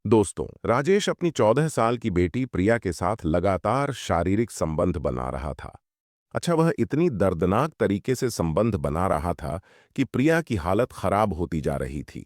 दोस्तों, राजेश अपनी 14 साल की बेटी प्रिया के साथ लगातार शारीरिक संबंध बना रहा था। अच्छा, वह इतनी दर्दनाक तरीके से संबंध बना रहा था कि प्रिया की हालत खराब होती जा रही थी।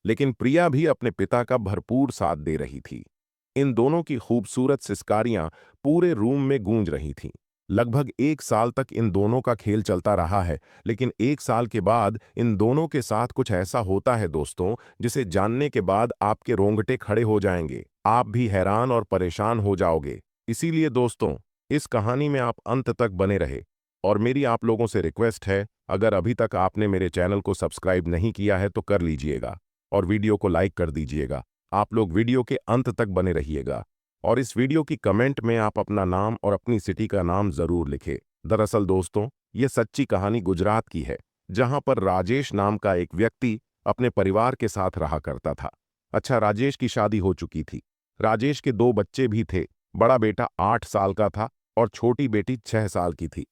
लेकिन प्रिया भी अपने पिता का भरपूर साथ दे रही थी। इन दोनों की खूबसूरत सिसकारियां पूरे रूम में गूंज रही थीं। लगभग 1 साल तक इन दोनों का खेल चलता रहा है, लेकिन 1 साल के बाद इन दोनों के साथ कुछ ऐसा होता है दोस्तों, जिसे जानने के बाद आपके रोंगटे खड़े हो जाएंगे। आप भी हैरान और परेशान हो जाओगे। इसीलिए दोस्तों, इस कहानी में आप अंत तक बने रहे। और मेरी आप लोगों से रिक्वेस्ट है, अगर अभी तक आपने मेरे चैनल को सब्सक्राइब नहीं किया है तो कर लीजिएगा और वीडियो को लाइक कर दीजिएगा। आप लोग वीडियो के अंत तक बने रहिएगा और इस वीडियो की कमेंट में आप अपना नाम और अपनी सिटी का नाम जरूर लिखें। दरअसल दोस्तों, ये सच्ची कहानी गुजरात की है, जहां पर राजेश नाम का एक व्यक्ति अपने परिवार के साथ रहा करता था। अच्छा, राजेश की शादी हो चुकी थी। राजेश के 2 बच्चे भी थे। बड़ा बेटा 8 साल का था और छोटी बेटी 6 साल की थी।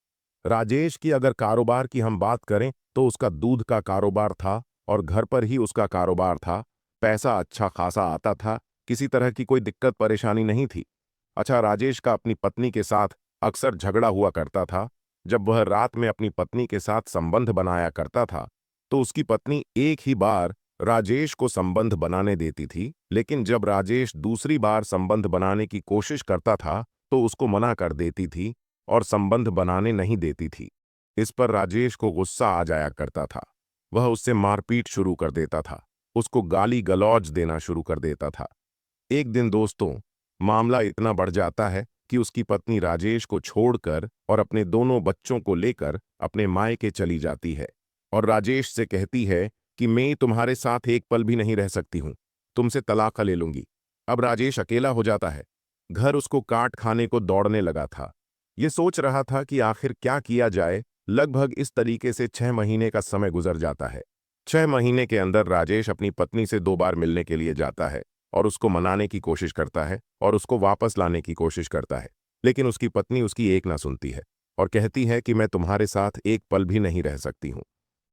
राजेश की अगर कारोबार की हम बात करें तो उसका दूध का कारोबार था और घर पर ही उसका कारोबार था। पैसा अच्छा खासा आता था, किसी तरह की कोई दिक्कत परेशानी नहीं थी। अच्छा, राजेश का अपनी पत्नी के साथ अक्सर झगड़ा हुआ करता था। जब वह रात में अपनी पत्नी के साथ संबंध बनाया करता था तो उसकी पत्नी एक ही बार राजेश को संबंध बनाने देती थी, लेकिन जब राजेश दूसरी बार संबंध बनाने की कोशिश करता था तो उसको मना कर देती थी और संबंध बनाने नहीं देती थी। इस पर राजेश को गुस्सा आ जाया करता था। वह उससे मारपीट शुरू कर देता था, उसको गाली गलौज देना शुरू कर देता था। एक दिन दोस्तों, मामला इतना बढ़ जाता है कि उसकी पत्नी राजेश को छोड़कर और अपने दोनों बच्चों को लेकर अपने मायके चली जाती है और राजेश से कहती है कि मैं तुम्हारे साथ एक पल भी नहीं रह सकती हूं, तुमसे तलाक ले लूंगी। अब राजेश अकेला हो जाता है। घर उसको काट खाने को दौड़ने लगा था। ये सोच रहा था कि आखिर क्या किया जाए। लगभग इस तरीके से 6 महीने का समय गुजर जाता है। 6 महीने के अंदर राजेश अपनी पत्नी से 2 बार मिलने के लिए जाता है और उसको मनाने की कोशिश करता है और उसको वापस लाने की कोशिश करता है। लेकिन उसकी पत्नी उसकी एक ना सुनती है और कहती है कि मैं तुम्हारे साथ एक पल भी नहीं रह सकती हूं,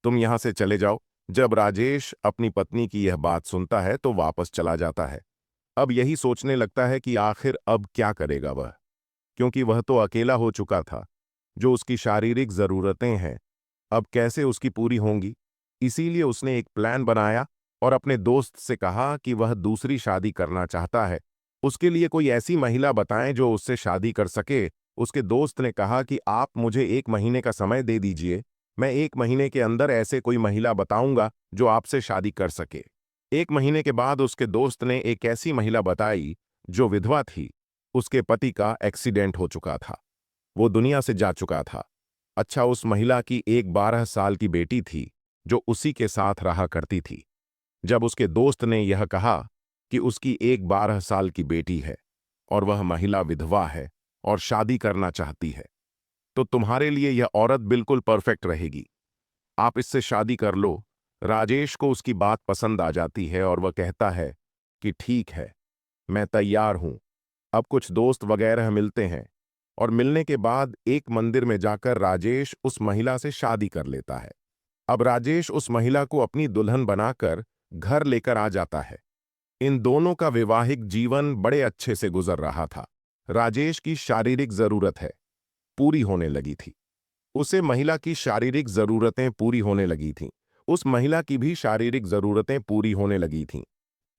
तुम यहां से चले जाओ। जब राजेश अपनी पत्नी की यह बात सुनता है तो वापस चला जाता है। अब यही सोचने लगता है कि आखिर अब क्या करेगा वह, क्योंकि वह तो अकेला हो चुका था। जो उसकी शारीरिक जरूरतें हैं, अब कैसे उसकी पूरी होंगी। इसीलिए उसने एक प्लान बनाया और अपने दोस्त से कहा कि वह दूसरी शादी करना चाहता है। उसके लिए कोई ऐसी महिला बताएं जो उससे शादी कर सके। उसके दोस्त ने कहा कि आप मुझे 1 महीने का समय दे दीजिए, मैं 1 महीने के अंदर ऐसे कोई महिला बताऊंगा जो आपसे शादी कर सके। 1 महीने के बाद उसके दोस्त ने एक ऐसी महिला बताई जो विधवा थी। उसके पति का एक्सीडेंट हो चुका था, वो दुनिया से जा चुका था। अच्छा, उस महिला की एक 12 साल की बेटी थी जो उसी के साथ रहा करती थी। जब उसके दोस्त ने यह कहा कि उसकी एक 12 साल की बेटी है और वह महिला विधवा है और शादी करना चाहती है, तो तुम्हारे लिए यह औरत बिल्कुल परफेक्ट रहेगी, आप इससे शादी कर लो। राजेश को उसकी बात पसंद आ जाती है और वह कहता है कि ठीक है, मैं तैयार हूं। अब कुछ दोस्त वगैरह मिलते हैं और मिलने के बाद एक मंदिर में जाकर राजेश उस महिला से शादी कर लेता है। अब राजेश उस महिला को अपनी दुल्हन बनाकर घर लेकर आ जाता है। इन दोनों का वैवाहिक जीवन बड़े अच्छे से गुजर रहा था। राजेश की शारीरिक जरूरत है पूरी होने लगी थी। उसे महिला की शारीरिक जरूरतें पूरी होने लगी थीं। उस महिला की भी शारीरिक जरूरतें पूरी होने लगी थीं।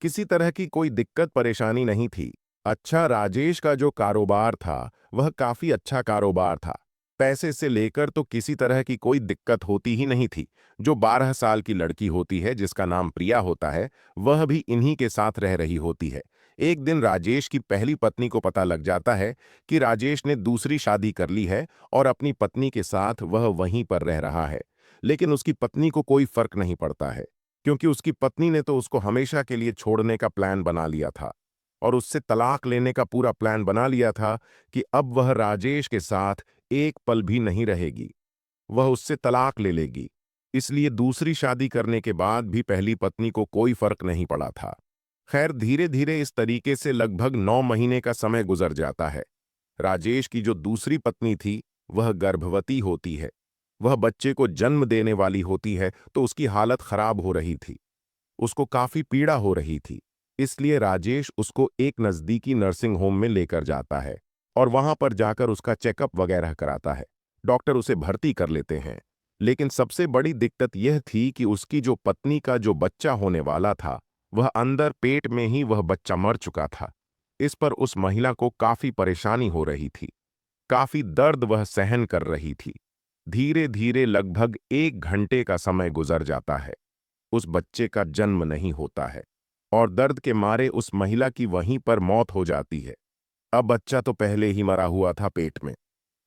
किसी तरह की कोई दिक्कत परेशानी नहीं थी। अच्छा, राजेश का जो कारोबार था वह काफी अच्छा कारोबार था। पैसे से लेकर तो किसी तरह की कोई दिक्कत होती ही नहीं थी। जो 12 साल की लड़की होती है जिसका नाम प्रिया होता है, वह भी इन्हीं के साथ रह रही होती है। एक दिन राजेश की पहली पत्नी को पता लग जाता है कि राजेश ने दूसरी शादी कर ली है और अपनी पत्नी के साथ वह वहीं पर रह रहा है। लेकिन उसकी पत्नी को कोई फर्क नहीं पड़ता है, क्योंकि उसकी पत्नी ने तो उसको हमेशा के लिए छोड़ने का प्लान बना लिया था और उससे तलाक लेने का पूरा प्लान बना लिया था कि अब वह राजेश के साथ एक पल भी नहीं रहेगी, वह उससे तलाक ले लेगी। इसलिए दूसरी शादी करने के बाद भी पहली पत्नी को कोई फर्क नहीं पड़ा था। खैर, धीरे धीरे इस तरीके से लगभग 9 महीने का समय गुजर जाता है। राजेश की जो दूसरी पत्नी थी वह गर्भवती होती है। वह बच्चे को जन्म देने वाली होती है तो उसकी हालत खराब हो रही थी, उसको काफी पीड़ा हो रही थी। इसलिए राजेश उसको एक नज़दीकी नर्सिंग होम में लेकर जाता है और वहां पर जाकर उसका चेकअप वगैरह कराता है। डॉक्टर उसे भर्ती कर लेते हैं। लेकिन सबसे बड़ी दिक्कत यह थी कि उसकी जो पत्नी का जो बच्चा होने वाला था, वह अंदर पेट में ही वह बच्चा मर चुका था। इस पर उस महिला को काफी परेशानी हो रही थी। काफी दर्द वह सहन कर रही थी। धीरे धीरे लगभग 1 घंटे का समय गुजर जाता है। उस बच्चे का जन्म नहीं होता है और दर्द के मारे उस महिला की वहीं पर मौत हो जाती है। अब बच्चा तो पहले ही मरा हुआ था पेट में,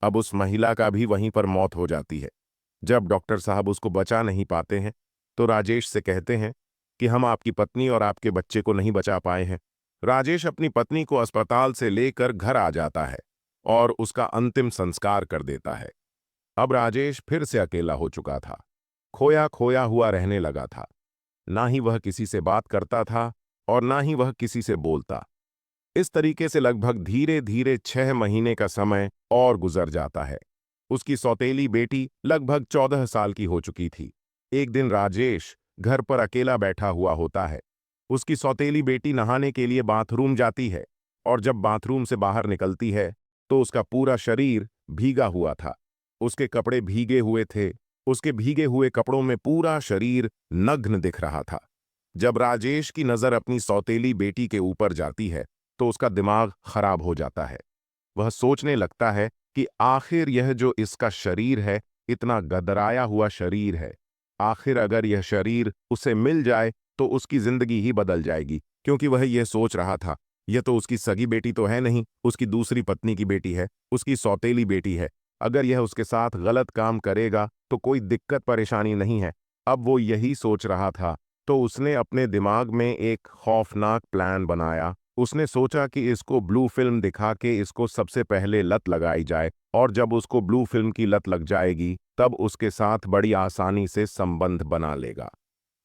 अब उस महिला का भी वहीं पर मौत हो जाती है। जब डॉक्टर साहब उसको बचा नहीं पाते हैं, तो राजेश से कहते हैं कि हम आपकी पत्नी और आपके बच्चे को नहीं बचा पाए हैं। राजेश अपनी पत्नी को अस्पताल से लेकर घर आ जाता है और उसका अंतिम संस्कार कर देता है। अब राजेश फिर से अकेला हो चुका था, खोया खोया हुआ रहने लगा था। ना ही वह किसी से बात करता था और ना ही वह किसी से बोलता। इस तरीके से लगभग धीरे धीरे 6 महीने का समय और गुजर जाता है। उसकी सौतेली बेटी लगभग 14 साल की हो चुकी थी। एक दिन राजेश घर पर अकेला बैठा हुआ होता है। उसकी सौतेली बेटी नहाने के लिए बाथरूम जाती है और जब बाथरूम से बाहर निकलती है तो उसका पूरा शरीर भीगा हुआ था। उसके कपड़े भीगे हुए थे। उसके भीगे हुए कपड़ों में पूरा शरीर नग्न दिख रहा था। जब राजेश की नजर अपनी सौतेली बेटी के ऊपर जाती है तो उसका दिमाग खराब हो जाता है। वह सोचने लगता है कि आखिर यह जो इसका शरीर है, इतना गदराया हुआ शरीर है, आखिर अगर यह शरीर उसे मिल जाए तो उसकी जिंदगी ही बदल जाएगी। क्योंकि वह यह सोच रहा था, यह तो उसकी सगी बेटी तो है नहीं, उसकी दूसरी पत्नी की बेटी है, उसकी सौतेली बेटी है। अगर यह उसके साथ गलत काम करेगा तो कोई दिक्कत परेशानी नहीं है। अब वो यही सोच रहा था, तो उसने अपने दिमाग में एक खौफनाक प्लान बनाया। उसने सोचा कि इसको ब्लू फिल्म दिखा के इसको सबसे पहले लत लगाई जाए और जब उसको ब्लू फिल्म की लत लग जाएगी तब उसके साथ बड़ी आसानी से संबंध बना लेगा।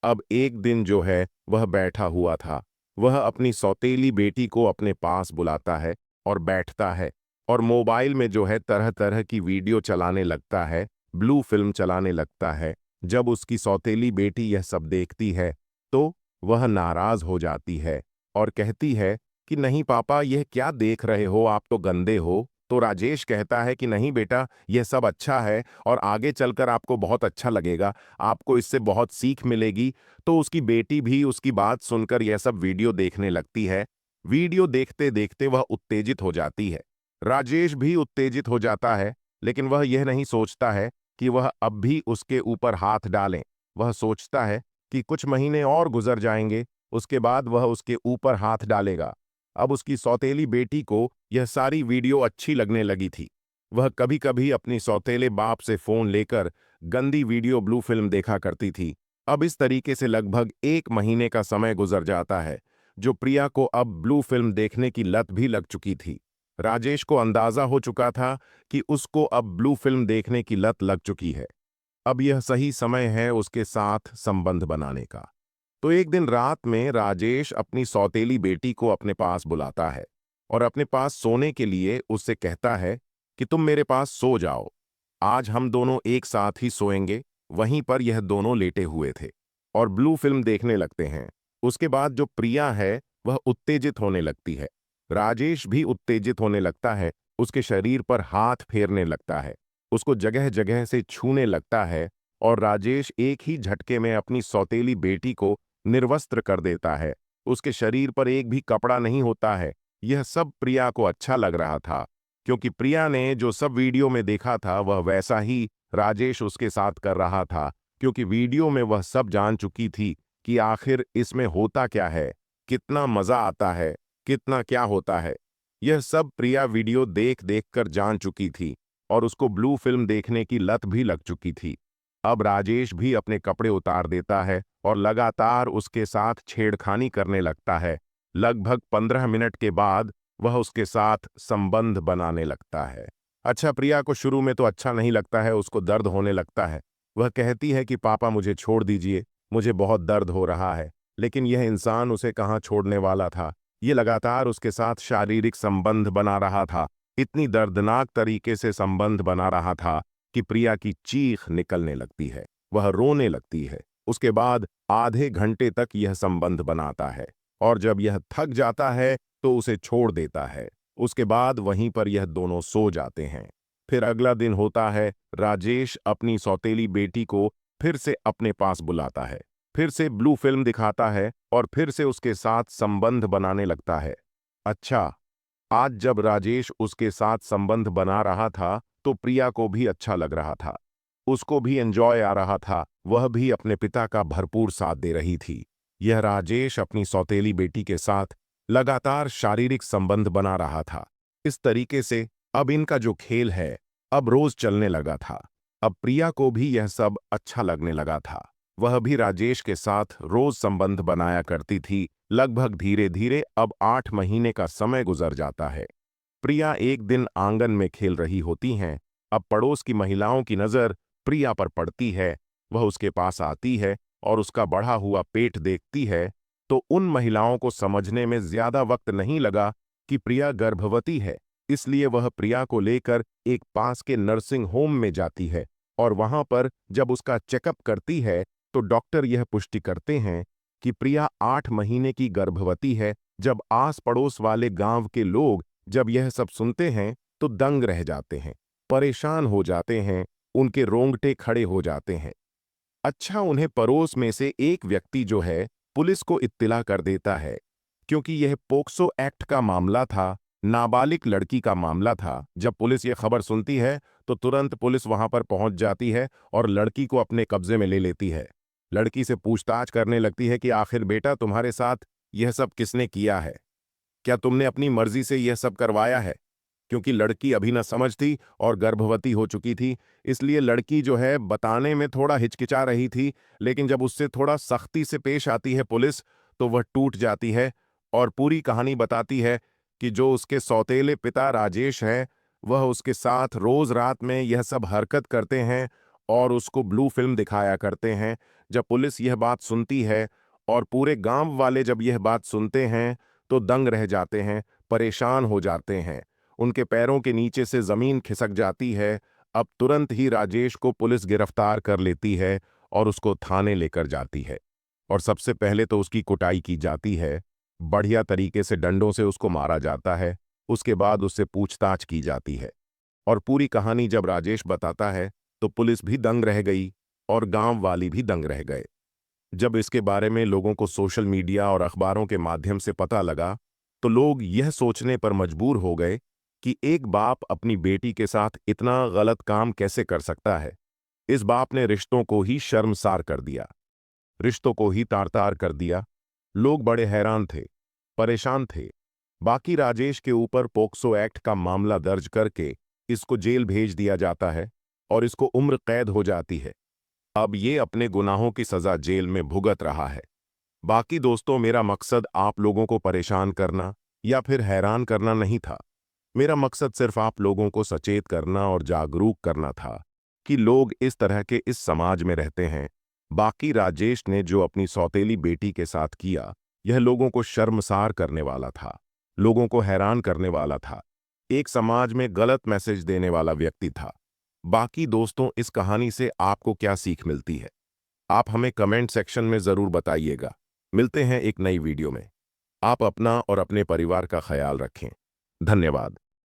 अब एक दिन जो है वह बैठा हुआ था। वह अपनी सौतेली बेटी को अपने पास बुलाता है और बैठता है और मोबाइल में जो है तरह तरह की वीडियो चलाने लगता है, ब्लू फिल्म चलाने लगता है। जब उसकी सौतेली बेटी यह सब देखती है तो वह नाराज हो जाती है और कहती है कि नहीं पापा, यह क्या देख रहे हो, आप तो गंदे हो। तो राजेश कहता है कि नहीं बेटा, यह सब अच्छा है और आगे चलकर आपको बहुत अच्छा लगेगा, आपको इससे बहुत सीख मिलेगी। तो उसकी बेटी भी उसकी बात सुनकर यह सब वीडियो देखने लगती है। वीडियो देखते देखते वह उत्तेजित हो जाती है। राजेश भी उत्तेजित हो जाता है, लेकिन वह यह नहीं सोचता है कि वह अब भी उसके ऊपर हाथ डालें। वह सोचता है कि कुछ महीने और गुजर जाएंगे, उसके बाद वह उसके ऊपर हाथ डालेगा। अब उसकी सौतेली बेटी को यह सारी वीडियो अच्छी लगने लगी थी। वह कभी कभी अपनी सौतेले बाप से फोन लेकर गंदी वीडियो ब्लू फिल्म देखा करती थी। अब इस तरीके से लगभग 1 महीने का समय गुजर जाता है, जो प्रिया को अब ब्लू फिल्म देखने की लत भी लग चुकी थी। राजेश को अंदाजा हो चुका था कि उसको अब ब्लू फिल्म देखने की लत लग चुकी है। अब यह सही समय है उसके साथ संबंध बनाने का। तो एक दिन रात में राजेश अपनी सौतेली बेटी को अपने पास बुलाता है और अपने पास सोने के लिए उससे कहता है कि तुम मेरे पास सो जाओ, आज हम दोनों एक साथ ही सोएंगे। वहीं पर यह दोनों लेटे हुए थे और ब्लू फिल्म देखने लगते हैं। उसके बाद जो प्रिया है वह उत्तेजित होने लगती है। राजेश भी उत्तेजित होने लगता है, उसके शरीर पर हाथ फेरने लगता है, उसको जगह जगह से छूने लगता है और राजेश एक ही झटके में अपनी सौतेली बेटी को निर्वस्त्र कर देता है। उसके शरीर पर एक भी कपड़ा नहीं होता है। यह सब प्रिया को अच्छा लग रहा था, क्योंकि प्रिया ने जो सब वीडियो में देखा था वह वैसा ही राजेश उसके साथ कर रहा था। क्योंकि वीडियो में वह सब जान चुकी थी कि आखिर इसमें होता क्या है, कितना मजा आता है, कितना क्या होता है। यह सब प्रिया वीडियो देख देख कर जान चुकी थी और उसको ब्लू फिल्म देखने की लत भी लग चुकी थी। अब राजेश भी अपने कपड़े उतार देता है और लगातार उसके साथ छेड़खानी करने लगता है। लगभग 15 मिनट के बाद वह उसके साथ संबंध बनाने लगता है। अच्छा, प्रिया को शुरू में तो अच्छा नहीं लगता है, उसको दर्द होने लगता है। वह कहती है कि पापा मुझे छोड़ दीजिए, मुझे बहुत दर्द हो रहा है। लेकिन यह इंसान उसे कहाँ छोड़ने वाला था। ये लगातार उसके साथ शारीरिक संबंध बना रहा था, इतनी दर्दनाक तरीके से संबंध बना रहा था कि प्रिया की चीख निकलने लगती है, वह रोने लगती है। उसके बाद आधे घंटे तक यह संबंध बनाता है। और जब यह थक जाता है तो उसे छोड़ देता है। उसके बाद वहीं पर यह दोनों सो जाते हैं। फिर अगला दिन होता है। राजेश अपनी सौतेली बेटी को फिर से अपने पास बुलाता है, फिर से ब्लू फिल्म दिखाता है और फिर से उसके साथ संबंध बनाने लगता है। अच्छा, आज जब राजेश उसके साथ संबंध बना रहा था तो प्रिया को भी अच्छा लग रहा था। उसको भी एंजॉय आ रहा था, वह भी अपने पिता का भरपूर साथ दे रही थी। यह राजेश अपनी सौतेली बेटी के साथ लगातार शारीरिक संबंध बना रहा था। इस तरीके से अब इनका जो खेल है अब रोज चलने लगा था। अब प्रिया को भी यह सब अच्छा लगने लगा था। वह भी राजेश के साथ रोज संबंध बनाया करती थी। लगभग धीरे धीरे अब 8 महीने का समय गुजर जाता है। प्रिया एक दिन आंगन में खेल रही होती हैं। अब पड़ोस की महिलाओं की नजर प्रिया पर पड़ती है। वह उसके पास आती है और उसका बढ़ा हुआ पेट देखती है तो उन महिलाओं को समझने में ज्यादा वक्त नहीं लगा कि प्रिया गर्भवती है। इसलिए वह प्रिया को लेकर एक पास के नर्सिंग होम में जाती है और वहां पर जब उसका चेकअप करती है तो डॉक्टर यह पुष्टि करते हैं कि प्रिया 8 महीने की गर्भवती है। जब आस पड़ोस वाले गांव के लोग जब यह सब सुनते हैं तो दंग रह जाते हैं, परेशान हो जाते हैं, उनके रोंगटे खड़े हो जाते हैं। अच्छा, उन्हें पड़ोस में से एक व्यक्ति जो है पुलिस को इत्तिला कर देता है, क्योंकि यह पोक्सो एक्ट का मामला था, नाबालिग लड़की का मामला था। जब पुलिस यह खबर सुनती है तो तुरंत पुलिस वहां पर पहुंच जाती है और लड़की को अपने कब्जे में ले लेती है। लड़की से पूछताछ करने लगती है कि आखिर बेटा तुम्हारे साथ यह सब किसने किया है, क्या तुमने अपनी मर्जी से यह सब करवाया है? क्योंकि लड़की अभी न समझ थी और गर्भवती हो चुकी थी, इसलिए लड़की जो है बताने में थोड़ा हिचकिचा रही थी। लेकिन जब उससे थोड़ा सख्ती से पेश आती है पुलिस तो वह टूट जाती है और पूरी कहानी बताती है कि जो उसके सौतेले पिता राजेश हैं वह उसके साथ रोज रात में यह सब हरकत करते हैं और उसको ब्लू फिल्म दिखाया करते हैं। जब पुलिस यह बात सुनती है और पूरे गांव वाले जब यह बात सुनते हैं तो दंग रह जाते हैं, परेशान हो जाते हैं, उनके पैरों के नीचे से जमीन खिसक जाती है। अब तुरंत ही राजेश को पुलिस गिरफ्तार कर लेती है और उसको थाने लेकर जाती है। और सबसे पहले तो उसकी कुटाई की जाती है, बढ़िया तरीके से डंडों से उसको मारा जाता है। उसके बाद उससे पूछताछ की जाती है और पूरी कहानी जब राजेश बताता है तो पुलिस भी दंग रह गई और गांव वाली भी दंग रह गए। जब इसके बारे में लोगों को सोशल मीडिया और अखबारों के माध्यम से पता लगा तो लोग यह सोचने पर मजबूर हो गए कि एक बाप अपनी बेटी के साथ इतना गलत काम कैसे कर सकता है। इस बाप ने रिश्तों को ही शर्मसार कर दिया, रिश्तों को ही तार-तार कर दिया। लोग बड़े हैरान थे, परेशान थे। बाकी राजेश के ऊपर पोक्सो एक्ट का मामला दर्ज करके इसको जेल भेज दिया जाता है और इसको उम्र कैद हो जाती है। अब ये अपने गुनाहों की सजा जेल में भुगत रहा है। बाकी दोस्तों, मेरा मकसद आप लोगों को परेशान करना या फिर हैरान करना नहीं था। मेरा मकसद सिर्फ आप लोगों को सचेत करना और जागरूक करना था कि लोग इस तरह के इस समाज में रहते हैं। बाकी राजेश ने जो अपनी सौतेली बेटी के साथ किया यह लोगों को शर्मसार करने वाला था, लोगों को हैरान करने वाला था, एक समाज में गलत मैसेज देने वाला व्यक्ति था। बाकी दोस्तों, इस कहानी से आपको क्या सीख मिलती है? आप हमें कमेंट सेक्शन में ज़रूर बताइएगा। मिलते हैं एक नई वीडियो में। आप अपना और अपने परिवार का ख्याल रखें। धन्यवाद।